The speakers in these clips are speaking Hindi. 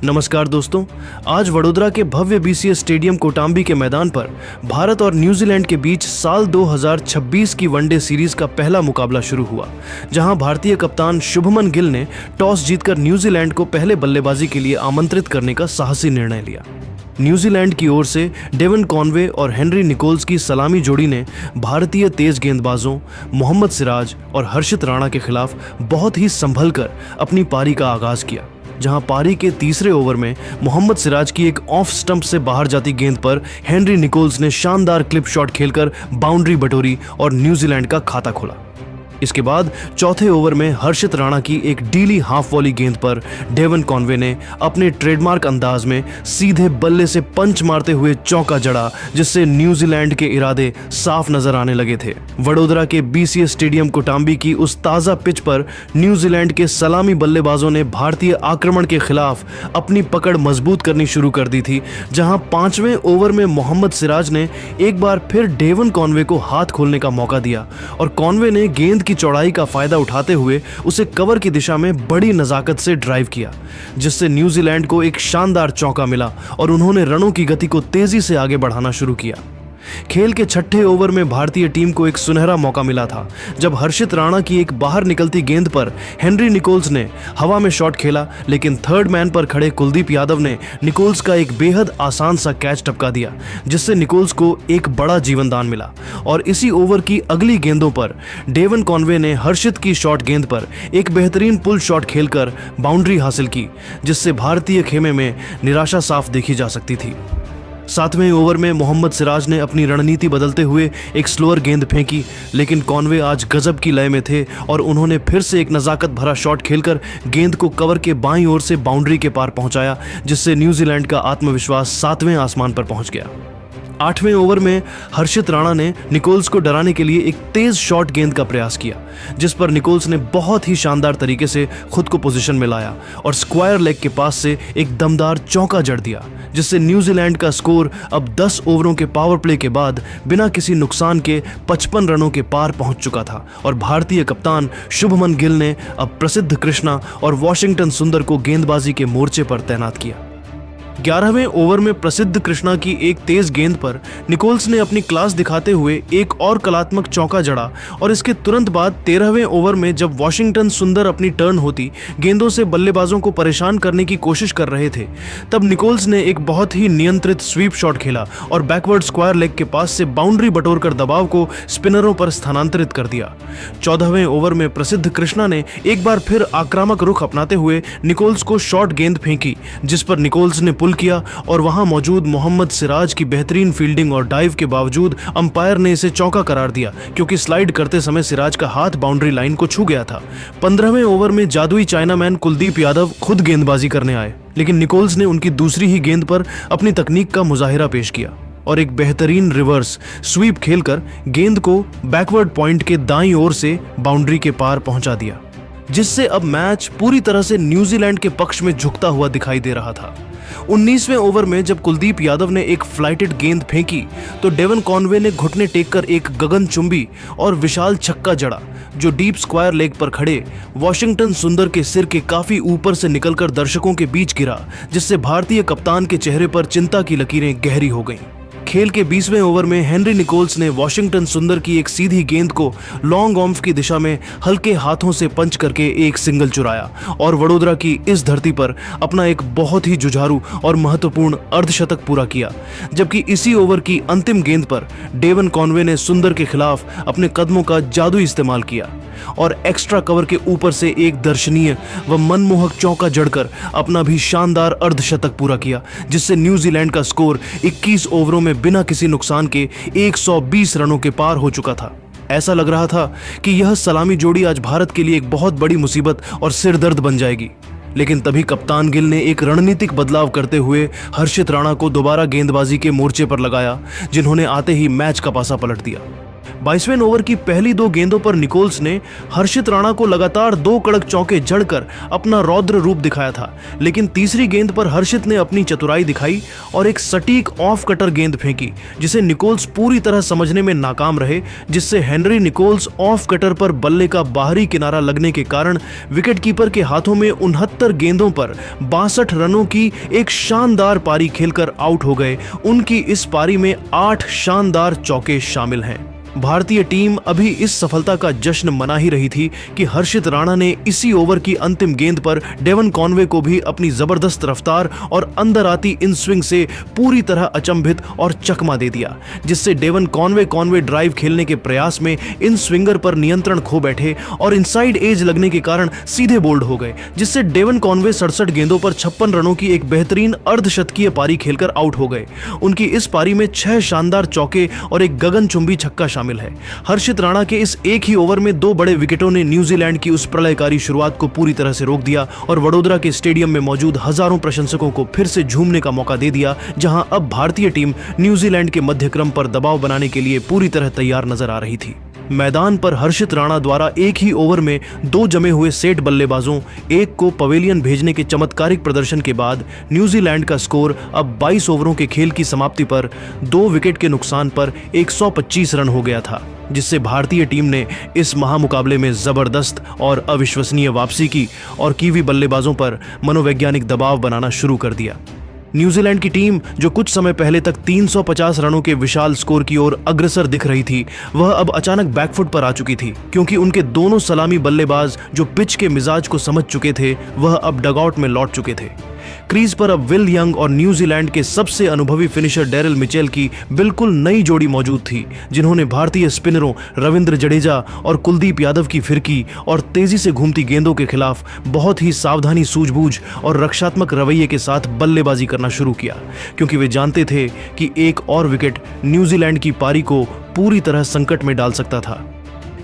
नमस्कार दोस्तों, आज वडोदरा के भव्य बीसीएस स्टेडियम कोटाम्बी के मैदान पर भारत और न्यूजीलैंड के बीच साल 2026 की वनडे सीरीज का पहला मुकाबला शुरू हुआ, जहां भारतीय कप्तान शुभमन गिल ने टॉस जीतकर न्यूजीलैंड को पहले बल्लेबाजी के लिए आमंत्रित करने का साहसी निर्णय लिया। न्यूजीलैंड की ओर से डेवन कॉनवे और हेनरी निकोल्स की सलामी जोड़ी ने भारतीय तेज गेंदबाजों मोहम्मद सिराज और हर्षित राणा के खिलाफ बहुत ही संभल कर अपनी पारी का आगाज किया, जहां पारी के तीसरे ओवर में मोहम्मद सिराज की एक ऑफ स्टंप से बाहर जाती गेंद पर हेनरी निकोल्स ने शानदार क्लिप शॉट खेलकर बाउंड्री बटोरी और न्यूजीलैंड का खाता खोला। इसके बाद चौथे ओवर में हर्षित राणा की एक डीली हाफ वॉली गेंद पर डेवन कॉनवे ने अपने ट्रेडमार्क अंदाज में सीधे बल्ले से पंच मारते हुए चौका जड़ा, जिससे न्यूजीलैंड के इरादे साफ नजर आने लगे थे। वडोदरा के बीसीएस स्टेडियम कोटाम्बी की उस ताजा पिच पर न्यूजीलैंड के सलामी बल्लेबाजों ने भारतीय आक्रमण के खिलाफ अपनी पकड़ मजबूत करनी शुरू कर दी थी, जहां पांचवें ओवर में मोहम्मद सिराज ने एक बार फिर डेवन कॉनवे को हाथ खोलने का मौका दिया और कॉनवे ने गेंद की चौड़ाई का फायदा उठाते हुए उसे कवर की दिशा में बड़ी नजाकत से ड्राइव किया, जिससे न्यूजीलैंड को एक शानदार चौका मिला और उन्होंने रनों की गति को तेजी से आगे बढ़ाना शुरू किया। खेल के छठे ओवर में भारतीय टीम को एक सुनहरा मौका मिला था, जब हर्षित राणा की एक बाहर निकलती गेंद पर हेनरी निकोल्स ने हवा में शॉट खेला, लेकिन थर्ड मैन पर खड़े कुलदीप यादव ने निकोल्स का एक बेहद आसान सा कैच टपका दिया, जिससे निकोल्स को एक बड़ा जीवनदान मिला। और इसी ओवर की अगली गेंदों पर डेवन कॉनवे ने हर्षित की शॉट गेंद पर एक बेहतरीन पुल शॉट खेलकर बाउंड्री हासिल की, जिससे भारतीय खेमे में निराशा साफ देखी जा सकती थी। सातवें ओवर में मोहम्मद सिराज ने अपनी रणनीति बदलते हुए एक स्लोअर गेंद फेंकी, लेकिन कॉनवे आज गजब की लय में थे और उन्होंने फिर से एक नजाकत भरा शॉट खेलकर गेंद को कवर के बाईं ओर से बाउंड्री के पार पहुंचाया, जिससे न्यूजीलैंड का आत्मविश्वास सातवें आसमान पर पहुंच गया। आठवें ओवर में हर्षित राणा ने निकोल्स को डराने के लिए एक तेज शॉट गेंद का प्रयास किया, जिस पर निकोल्स ने बहुत ही शानदार तरीके से खुद को पोजीशन में लाया और स्क्वायर लेग के पास से एक दमदार चौका जड़ दिया, जिससे न्यूजीलैंड का स्कोर अब 10 ओवरों के पावर प्ले के बाद बिना किसी नुकसान के 55 रनों के पार पहुंच चुका था और भारतीय कप्तान शुभमन गिल ने अब प्रसिद्ध कृष्णा और वॉशिंगटन सुंदर को गेंदबाजी के मोर्चे पर तैनात किया। 11वें ओवर में प्रसिद्ध कृष्णा की एक तेज गेंद पर निकोल्स ने अपनी क्लास दिखाते हुए एक और कलात्मक चौका जड़ा और इसके तुरंत बाद 13वें ओवर में जब वॉशिंगटन सुंदर अपनी टर्न होती गेंदों से बल्लेबाजों को परेशान करने की कोशिश कर रहे थे, तब निकोल्स ने एक बहुत ही नियंत्रित स्वीप शॉट खेला और बैकवर्ड स्क्वायर लेग के पास से बाउंड्री बटोर कर दबाव को स्पिनरों पर स्थानांतरित कर दिया। 14वें ओवर में प्रसिद्ध कृष्णा ने एक बार फिर आक्रामक रुख अपनाते हुए निकोल्स को शॉर्ट गेंद फेंकी, जिस पर निकोल्स ने किया और वहां मौजूद मोहम्मद सिराज की बेहतरीन फील्डिंग और डाइव के बावजूद अंपायर ने इसे चौका करार दिया, क्योंकि स्लाइड करते समय सिराज का हाथ बाउंड्री लाइन को छू गया था। 15वें ओवर में जादुई चाइनामैन कुलदीप यादव खुद गेंदबाजी करने आए, लेकिन निकोल्स ने उनकी दूसरी ही गेंद पर अपनी तकनीक का मुजाहिरा पेश किया और एक बेहतरीन रिवर्स स्वीप खेलकर गेंद को बैकवर्ड पॉइंट के दाईं ओर से बाउंड्री के पार पहुंचा दिया, जिससे अब मैच पूरी तरह से न्यूजीलैंड के पक्ष में झुकता हुआ दिखाई दे रहा था। 19वें ओवर में जब कुलदीप यादव ने एक फ्लाइटेड गेंद फेंकी तो डेवन कॉनवे ने घुटने टेक कर एक गगनचुंबी और विशाल छक्का जड़ा, जो डीप स्क्वायर लेग पर खड़े वॉशिंगटन सुंदर के सिर के काफी ऊपर से निकलकर दर्शकों के बीच गिरा, जिससे भारतीय कप्तान के चेहरे पर चिंता की लकीरें गहरी हो गईं। खेल के 20वें ओवर में हेनरी निकोल्स ने वॉशिंगटन सुंदर की एक सीधी गेंद को लॉन्ग ऑफ की दिशा में हल्के हाथों से पंच करके एक सिंगल चुराया और वडोदरा की इस धरती पर अपना एक बहुत ही जुझारू और महत्वपूर्ण अर्धशतक पूरा किया। जबकि इसी ओवर की अंतिम गेंद पर डेवन कॉनवे ने सुंदर के खिलाफ अपने कदमों का जादू इस्तेमाल किया और एक्स्ट्रा कवर के ऊपर से एक दर्शनीय व मनमोहक चौका जड़कर अपना भी शानदार अर्धशतक पूरा किया, जिससे न्यूजीलैंड का स्कोर 21 ओवरों में बिना किसी नुकसान के 120 रनों के पार हो चुका था। ऐसा लग रहा था कि यह सलामी जोड़ी आज भारत के लिए एक बहुत बड़ी मुसीबत और सिरदर्द बन जाएगी, लेकिन तभी कप्तान गिल ने एक रणनीतिक बदलाव करते हुए हर्षित राणा को दोबारा गेंदबाजी के मोर्चे पर लगाया, जिन्होंने आते ही मैच का पासा पलट दिया। 22वें ओवर की पहली 2 गेंदों पर निकोल्स ने हर्षित राणा को लगातार 2 कड़क चौके जड़कर अपना रौद्र रूप दिखाया था, लेकिन तीसरी गेंद पर हर्षित ने अपनी चतुराई दिखाई और एक सटीक ऑफ कटर गेंद फेंकी, जिसे निकोल्स पूरी तरह समझने में नाकाम रहे, जिससे हेनरी निकोल्स ऑफ कटर पर बल्ले का बाहरी किनारा लगने के कारण विकेटकीपर के हाथों में 69 गेंदों पर 62 रनों की एक शानदार पारी खेलकर आउट हो गए। उनकी इस पारी में 8 शानदार चौके शामिल हैं। भारतीय टीम अभी इस सफलता का जश्न मना ही रही थी कि हर्षित राणा ने इसी ओवर की अंतिम गेंद पर डेवन कॉनवे को भी अपनी जबरदस्त रफ्तार और अंदर आती इन स्विंग से पूरी तरह अचंभित और चकमा दे दिया, जिससे डेवन कॉनवे ड्राइव खेलने के प्रयास में इन स्विंगर पर नियंत्रण खो बैठे और इनसाइड एज लगने के कारण सीधे बोल्ड हो गए, जिससे डेवन कॉनवे 67 गेंदों पर 56 रनों की एक बेहतरीन अर्धशतकीय पारी खेलकर आउट हो गए। उनकी इस पारी में 6 शानदार चौके और एक गगनचुंबी छक्का शामिल है। हर्षित राणा के इस एक ही ओवर में 2 बड़े विकेटों ने न्यूजीलैंड की उस प्रलयकारी शुरुआत को पूरी तरह से रोक दिया और वडोदरा के स्टेडियम में मौजूद हजारों प्रशंसकों को फिर से झूमने का मौका दे दिया, जहां अब भारतीय टीम न्यूजीलैंड के मध्यक्रम पर दबाव बनाने के लिए पूरी तरह तैयार नजर आ रही थी। मैदान पर हर्षित राणा द्वारा एक ही ओवर में 2 जमे हुए सेट बल्लेबाजों एक को पवेलियन भेजने के चमत्कारिक प्रदर्शन के बाद न्यूजीलैंड का स्कोर अब 22 ओवरों के खेल की समाप्ति पर 2 विकेट के नुकसान पर 125 रन हो गया था, जिससे भारतीय टीम ने इस महामुकाबले में जबरदस्त और अविश्वसनीय वापसी की और कीवी बल्लेबाजों पर मनोवैज्ञानिक दबाव बनाना शुरू कर दिया। न्यूजीलैंड की टीम, जो कुछ समय पहले तक 350 रनों के विशाल स्कोर की ओर अग्रसर दिख रही थी, वह अब अचानक बैकफुट पर आ चुकी थी, क्योंकि उनके दोनों सलामी बल्लेबाज जो पिच के मिजाज को समझ चुके थे, वह अब डगआउट में लौट चुके थे। क्रीज पर अब विल यंग और न्यूजीलैंड के सबसे अनुभवी फिनिशर डेरिल मिचेल की बिल्कुल नई जोड़ी मौजूद थी, जिन्होंने भारतीय स्पिनरों रविंद्र जडेजा और कुलदीप यादव की फिरकी और तेजी से घूमती गेंदों के खिलाफ बहुत ही सावधानी, सूझबूझ और रक्षात्मक रवैये के साथ बल्लेबाजी करना शुरू किया, क्योंकि वे जानते थे कि एक और विकेट न्यूजीलैंड की पारी को पूरी तरह संकट में डाल सकता था।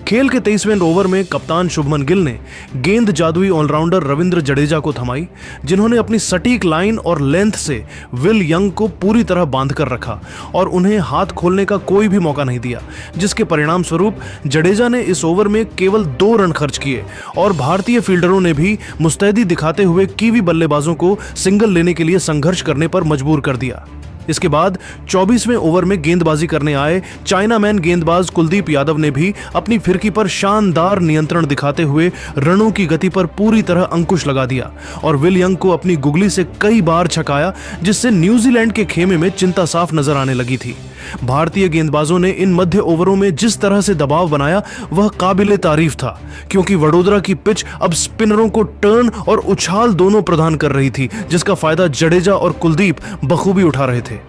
खेल के 23वें ओवर में कप्तान शुभमन गिल ने गेंद जादुई ऑलराउंडर रविंद्र जडेजा को थमाई, जिन्होंने अपनी सटीक लाइन और लेंथ से विल यंग को पूरी तरह बांध कर रखा और उन्हें हाथ खोलने का कोई भी मौका नहीं दिया, जिसके परिणाम स्वरूप जडेजा ने इस ओवर में केवल 2 रन खर्च किए और भारतीय फील्डरों ने भी मुस्तैदी दिखाते हुए कीवी बल्लेबाजों को सिंगल लेने के लिए संघर्ष करने पर मजबूर कर दिया। इसके बाद 24वें ओवर में गेंदबाजी करने आए चाइनामैन गेंदबाज कुलदीप यादव ने भी अपनी फिरकी पर शानदार नियंत्रण दिखाते हुए रनों की गति पर पूरी तरह अंकुश लगा दिया और विल यंग को अपनी गुगली से कई बार छकाया, जिससे न्यूजीलैंड के खेमे में चिंता साफ नजर आने लगी थी। भारतीय गेंदबाजों ने इन मध्य ओवरों में जिस तरह से दबाव बनाया वह काबिले तारीफ था, क्योंकि वडोदरा की पिच अब स्पिनरों को टर्न और उछाल दोनों प्रदान कर रही थी, जिसका फायदा जडेजा और कुलदीप बखूबी उठा रहे थे।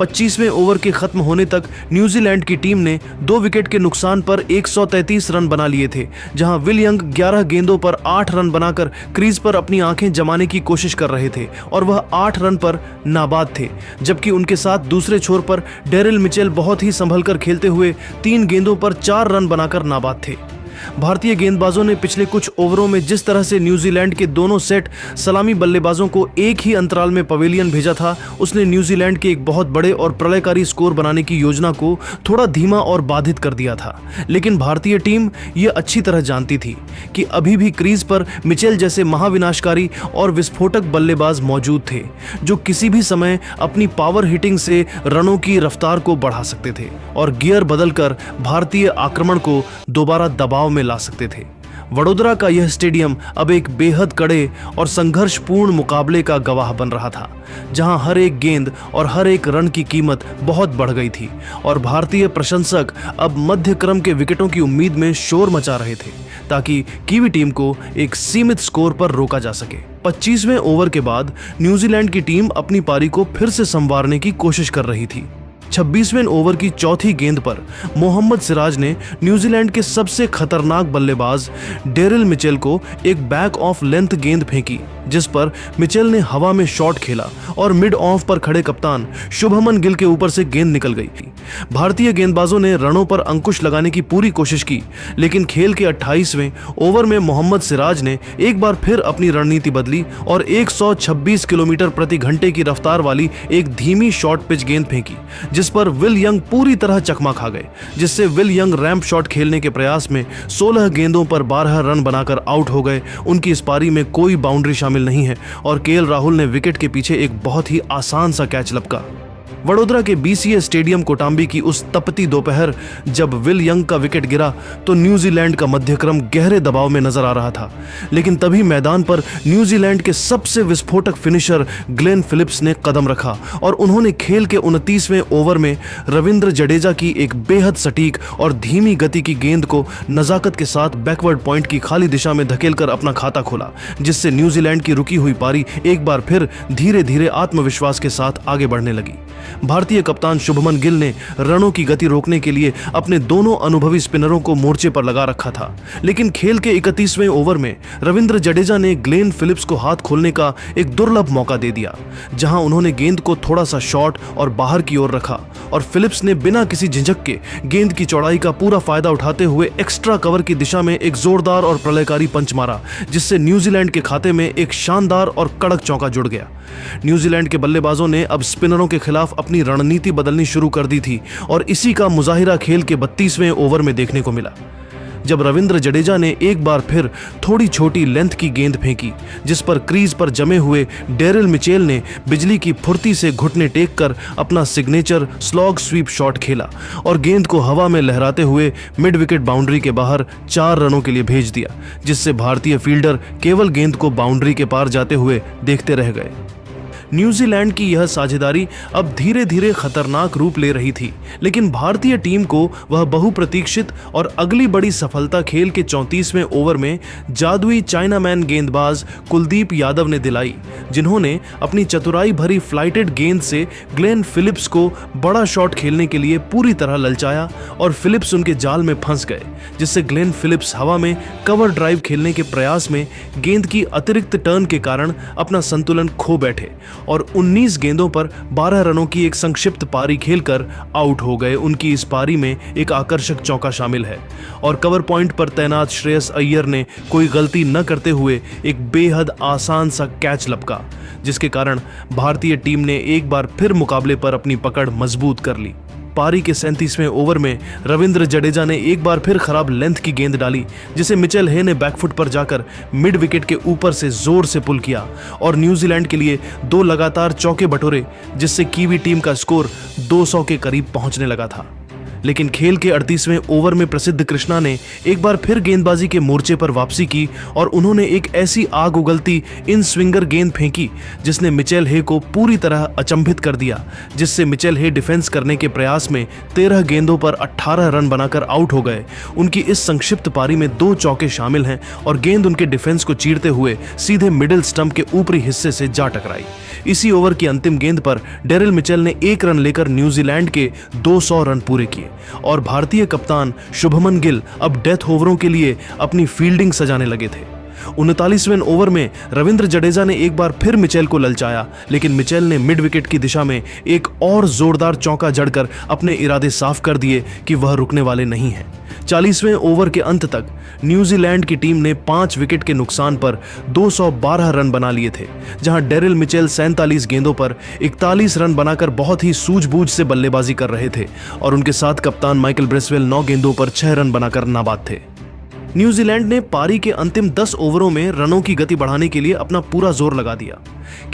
25वें ओवर के खत्म होने तक न्यूजीलैंड की टीम ने 2 विकेट के नुकसान पर 133 रन बना लिए थे, जहां विल यंग 11 गेंदों पर 8 रन बनाकर क्रीज पर अपनी आंखें जमाने की कोशिश कर रहे थे और वह 8 रन पर नाबाद थे, जबकि उनके साथ दूसरे छोर पर डेरिल मिचेल बहुत ही संभलकर खेलते हुए 3 गेंदों पर 4 रन बनाकर नाबाद थे। भारतीय गेंदबाजों ने पिछले कुछ ओवरों में जिस तरह से न्यूजीलैंड के दोनों सेट सलामी बल्लेबाजों को एक ही अंतराल में पवेलियन भेजा था, उसने न्यूजीलैंड के एक बहुत बड़े और प्रलयकारी स्कोर बनाने की योजना को थोड़ा धीमा और बाधित कर दिया था। लेकिन भारतीय टीम ये अच्छी तरह जानती थी कि अभी भी क्रीज पर मिचेल जैसे महाविनाशकारी और विस्फोटक बल्लेबाज मौजूद थे, जो किसी भी समय अपनी पावर हिटिंग से रनों की रफ्तार को बढ़ा सकते थे और गियर बदलकर भारतीय आक्रमण को दोबारा दबाव में ला सकते थे। वडोदरा का यह स्टेडियम अब एक बेहद कड़े और संघर्षपूर्ण मुकाबले का गवाह बन रहा था, जहां हर एक गेंद और हर एक रन की कीमत बहुत बढ़ गई थी और भारतीय प्रशंसक अब मध्य क्रम के विकेटों की उम्मीद में शोर मचा रहे थे, ताकि कीवी टीम को एक सीमित स्कोर पर रोका जा सके। 25वें ओवर के बाद न्यूजीलैंड की टीम अपनी पारी को फिर से संवारने की कोशिश कर रही थी। 26वें ओवर की चौथी गेंद पर मोहम्मद सिराज ने न्यूजीलैंड के सबसे खतरनाक बल्लेबाज डेरिल मिचेल को एक बैक ऑफ लेंथ गेंद फेंकी, जिस पर मिचेल ने हवा में शॉट खेला और मिड ऑफ पर खड़े कप्तान शुभमन गिल के ऊपर से गेंद निकल गई थी। भारतीय गेंदबाजों ने रनों पर अंकुश लगाने की पूरी कोशिश की, लेकिन खेल के 28वें ओवर में मोहम्मद सिराज ने एक बार फिर अपनी रणनीति बदली और 126 किलोमीटर प्रति घंटे की रफ्तार वाली एक धीमी शॉर्ट पिच गेंद फेंकी, जिस पर विल यंग पूरी तरह चकमा खा गए, जिससे विल यंग रैंप शॉट खेलने के प्रयास में 16 गेंदों पर 12 रन बनाकर आउट हो गए। उनकी इस पारी में कोई बाउंड्री शामिल नहीं है और केएल राहुल ने विकेट के पीछे एक बहुत ही आसान सा कैच लपका। वडोदरा के बीसीए स्टेडियम कोटांबी की उस तपती दोपहर जब विल यंग का विकेट गिरा तो न्यूजीलैंड का मध्यक्रम गहरे दबाव में नजर आ रहा था। लेकिन तभी मैदान पर न्यूजीलैंड के सबसे विस्फोटक फिनिशर ग्लेन फिलिप्स ने कदम रखा और उन्होंने खेल के 29वें ओवर में रविंद्र जडेजा की एक बेहद सटीक और धीमी गति की गेंद को नजाकत के साथ बैकवर्ड पॉइंट की खाली दिशा में धकेलकर अपना खाता खोला, जिससे न्यूजीलैंड की रुकी हुई पारी एक बार फिर धीरे धीरे आत्मविश्वास के साथ आगे बढ़ने लगी। भारतीय कप्तान शुभमन गिल ने रनों की गति रोकने के लिए अपने दोनों अनुभवी स्पिनरों को मोर्चे पर लगा रखा था, लेकिन खेल के 31वें ओवर में रविंद्र जडेजा ने ग्लेन फिलिप्स को हाथ खोलने का एक दुर्लभ मौका दे दिया, जहां उन्होंने गेंद को थोड़ा सा शॉर्ट और बाहर की ओर रखा और फिलिप्स ने बिना किसी झिझक के गेंद की चौड़ाई का पूरा फायदा उठाते हुए एक्स्ट्रा कवर की दिशा में एक जोरदार और प्रलयकारी पंच मारा, जिससे न्यूजीलैंड के खाते में एक शानदार और कड़क चौका जुड़ गया। न्यूजीलैंड के बल्लेबाजों ने अब स्पिनरों के खिलाफ अपनी रणनीति बदलनी शुरू कर दी थी और इसी का मुजाहिरा खेल के 32वें ओवर में देखने को मिला, जब रविंद्र जडेजा ने एक बार फिर थोड़ी छोटी लेंथ की गेंद फेंकी, जिस पर क्रीज पर जमे हुए डेरिल मिचेल ने बिजली की फुर्ती से घुटने टेक कर अपना सिग्नेचर स्लॉग स्वीप शॉट खेला और गेंद को हवा में लहराते हुए मिड विकेट बाउंड्री के बाहर 4 रनों के लिए भेज दिया, जिससे भारतीय फील्डर केवल गेंद को बाउंड्री के पार जाते हुए देखते रह गए। न्यूजीलैंड की यह साझेदारी अब धीरे धीरे खतरनाक रूप ले रही थी, लेकिन भारतीय टीम को वह बहुप्रतीक्षित और अगली बड़ी सफलता खेल के 34वें ओवर में जादुई चाइनामैन गेंदबाज कुलदीप यादव ने दिलाई, जिन्होंने अपनी चतुराई भरी फ्लाइटेड गेंद से ग्लेन फिलिप्स को बड़ा शॉट खेलने के लिए पूरी तरह ललचाया और फिलिप्स उनके जाल में फंस गए, जिससे ग्लेन फिलिप्स हवा में कवर ड्राइव खेलने के प्रयास में गेंद की अतिरिक्त टर्न के कारण अपना संतुलन खो बैठे और 19 गेंदों पर 12 रनों की एक संक्षिप्त पारी खेलकर आउट हो गए। उनकी इस पारी में एक आकर्षक चौका शामिल है और कवर पॉइंट पर तैनात श्रेयस अय्यर ने कोई गलती न करते हुए एक बेहद आसान सा कैच लपका, जिसके कारण भारतीय टीम ने एक बार फिर मुकाबले पर अपनी पकड़ मजबूत कर ली। पारी के 37वें ओवर में रविंद्र जडेजा ने एक बार फिर खराब लेंथ की गेंद डाली, जिसे मिचेल हे ने बैकफुट पर जाकर मिड विकेट के ऊपर से जोर से पुल किया और न्यूजीलैंड के लिए 2 लगातार चौके बटोरे, जिससे कीवी टीम का स्कोर 200 के करीब पहुंचने लगा था। लेकिन खेल के 38वें ओवर में प्रसिद्ध कृष्णा ने एक बार फिर गेंदबाजी के मोर्चे पर वापसी की और उन्होंने एक ऐसी आग उगलती इन स्विंगर गेंद फेंकी जिसने मिचेल हे को पूरी तरह अचंभित कर दिया, जिससे मिचेल हे डिफेंस करने के प्रयास में 13 गेंदों पर 18 रन बनाकर आउट हो गए। उनकी इस संक्षिप्त पारी में 2 चौके शामिल हैं और गेंद उनके डिफेंस को चीरते हुए सीधे मिडिल स्टंप के ऊपरी हिस्से से जा टकराई। इसी ओवर की अंतिम गेंद पर डेरिल मिचेल ने 1 रन लेकर न्यूजीलैंड के 200 रन पूरे किए और भारतीय कप्तान शुभमन गिल अब डेथ ओवरों के लिए अपनी फील्डिंग सजाने लगे थे। 39वें ओवर में रविंद्र जडेजा ने एक बार फिर मिचेल को ललचाया, लेकिन मिचेल ने मिड विकेट की दिशा में एक और जोरदार चौका जड़कर अपने इरादे साफ कर दिए कि वह रुकने वाले नहीं हैं। 40वें ओवर के अंत तक न्यूजीलैंड की टीम ने 5 विकेट के नुकसान पर 212 रन बना लिए थे, जहां डेरिल मिचेल 47 गेंदों पर 41 रन बनाकर बहुत ही सूझबूझ से बल्लेबाजी कर रहे थे और उनके साथ कप्तान माइकल ब्रेसवेल 9 गेंदों पर 6 रन बनाकर नाबाद थे। न्यूजीलैंड ने पारी के अंतिम 10 ओवरों में रनों की गति बढ़ाने के लिए अपना पूरा जोर लगा दिया।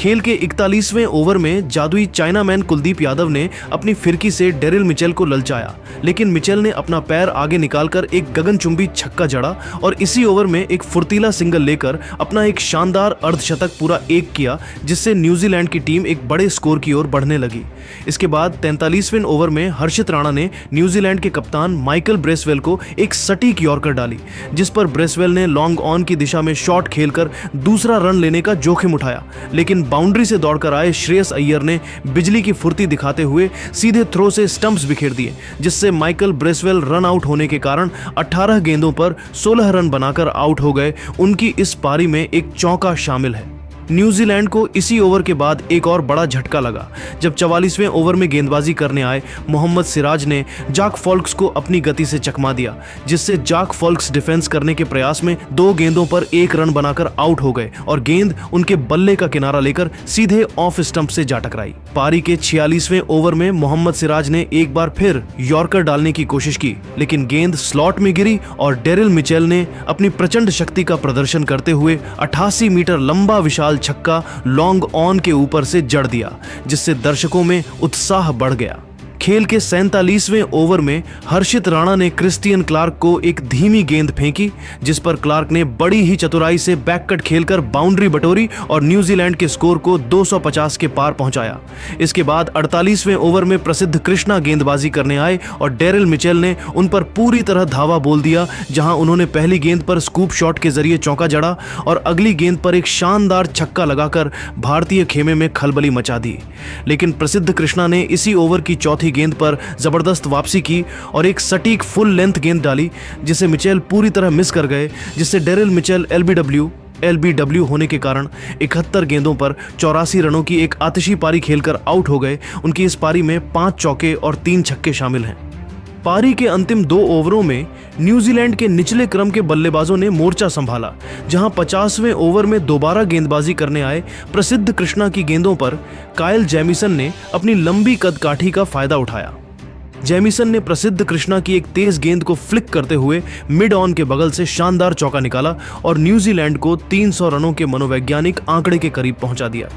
खेल के 41वें ओवर में जादुई चाइनामैन कुलदीप यादव ने अपनी फिरकी से डेरिल मिचेल को ललचाया, लेकिन मिचेल ने अपना पैर आगे निकालकर एक गगनचुंबी छक्का जड़ा और इसी ओवर में एक फुर्तीला सिंगल लेकर अपना एक शानदार अर्धशतक पूरा एक किया, जिससे न्यूजीलैंड की टीम एक बड़े स्कोर की ओर बढ़ने लगी। इसके बाद 43वें ओवर में हर्षित राणा ने न्यूजीलैंड के कप्तान माइकल ब्रेसवेल को एक सटीक यॉर्कर डाली, जिस पर ब्रेसवेल ने लॉन्ग ऑन की दिशा में शॉट खेलकर दूसरा रन लेने का जोखिम उठाया, लेकिन बाउंड्री से दौड़कर आए श्रेयस अय्यर ने बिजली की फुर्ती दिखाते हुए सीधे थ्रो से स्टंप्स बिखेर दिए, जिससे माइकल ब्रेसवेल रन आउट होने के कारण 18 गेंदों पर 16 रन बनाकर आउट हो गए। उनकी इस पारी में एक चौका शामिल है। न्यूजीलैंड को इसी ओवर के बाद एक और बड़ा झटका लगा जब 44वें ओवर में गेंदबाजी करने आए मोहम्मद सिराज ने जाक फॉल्क्स को अपनी गति से चकमा दिया, जिससे जाक फॉल्क्स डिफेंस करने के प्रयास में 2 गेंदों पर 1 रन बनाकर आउट हो गए और गेंद उनके बल्ले का किनारा लेकर सीधे ऑफ स्टंप से जा टकराई। पारी के 46वें ओवर में मोहम्मद सिराज ने एक बार फिर यॉर्कर डालने की कोशिश की, लेकिन गेंद स्लॉट में गिरी और डेरिल मिचेल ने अपनी प्रचंड शक्ति का प्रदर्शन करते हुए 88 मीटर लंबा विशाल छक्का लॉन्ग ऑन के ऊपर से जड़ दिया, जिससे दर्शकों में उत्साह बढ़ गया। खेल के 47वें ओवर में हर्षित राणा ने क्रिस्टियन क्लार्क को एक धीमी गेंद फेंकी, जिस पर क्लार्क ने बड़ी ही चतुराई से बैककट खेलकर बाउंड्री बटोरी और न्यूजीलैंड के स्कोर को 250 के पार पहुंचाया। इसके बाद 48वें ओवर में प्रसिद्ध कृष्णा गेंदबाजी करने आए और डेरिल मिचेल ने उन पर पूरी तरह धावा बोल दिया, जहां उन्होंने पहली गेंद पर स्कूप शॉट के जरिए चौका जड़ा और अगली गेंद पर एक शानदार छक्का लगाकर भारतीय खेमे में खलबली मचा दी। लेकिन प्रसिद्ध कृष्णा ने इसी ओवर की चौथी गेंद पर जबरदस्त वापसी की और एक सटीक फुल लेंथ गेंद डाली, जिसे मिचेल पूरी तरह मिस कर गए, जिससे डेरिल मिचेल एलबीडब्ल्यू होने के कारण 71 गेंदों पर 84 रनों की एक आतिशी पारी खेलकर आउट हो गए। उनकी इस पारी में 5 चौके और 3 छक्के शामिल हैं। पारी के अंतिम 2 ओवरों में न्यूजीलैंड के निचले क्रम के बल्लेबाजों ने मोर्चा संभाला, जहां 50वें ओवर में दोबारा गेंदबाजी करने आए प्रसिद्ध कृष्णा की गेंदों पर काइल जेमिसन ने अपनी लंबी कदकाठी का फायदा उठाया। जेमिसन ने प्रसिद्ध कृष्णा की एक तेज गेंद को फ्लिक करते हुए मिड ऑन के बगल से शानदार चौका निकाला और न्यूजीलैंड को 300 रनों के मनोवैज्ञानिक आंकड़े के करीब पहुंचा दिया।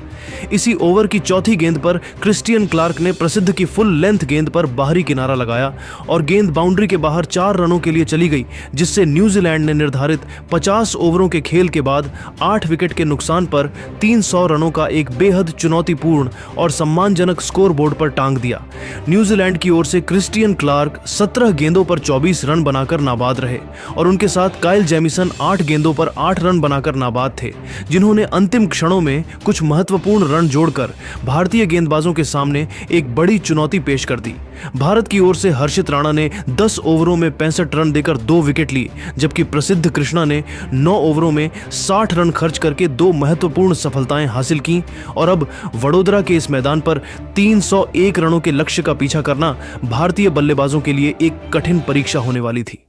इसी ओवर की चौथी गेंद पर क्रिस्टियन क्लार्क ने प्रसिद्ध की फुल लेंथ गेंद पर बाहरी किनारा लगाया और गेंद बाउंड्री के बाहर 4 रनों के लिए चली गई, जिससे न्यूजीलैंड ने निर्धारित 50 ओवरों के खेल के बाद 8 विकेट के नुकसान पर 300 रनों का एक बेहद चुनौतीपूर्ण और सम्मानजनक स्कोर बोर्ड पर टांग दिया। न्यूजीलैंड की ओर से क्रिस्टियन क्लार्क 17 गेंदों पर 24 रन बनाकर नाबाद रहे और उनके साथ काइल जेमिसन 8 गेंदों पर 8 रन बनाकर नाबाद थे, जिन्होंने अंतिम क्षणों में कुछ महत्वपूर्ण रन जोड़कर भारतीय गेंदबाजों के सामने एक बड़ी चुनौती पेश कर दी। भारत की ओर से हर्षित राणा ने 10 ओवरों में 65 रन देकर 2 विकेट लिए, जबकि प्रसिद्ध कृष्णा ने 9 ओवरों में 60 रन खर्च करके 2 महत्वपूर्ण सफलताएं हासिल की और अब वडोदरा के इस मैदान पर 301 रनों के लक्ष्य का पीछा करना भारतीय बल्लेबाजों के लिए एक कठिन परीक्षा होने वाली थी।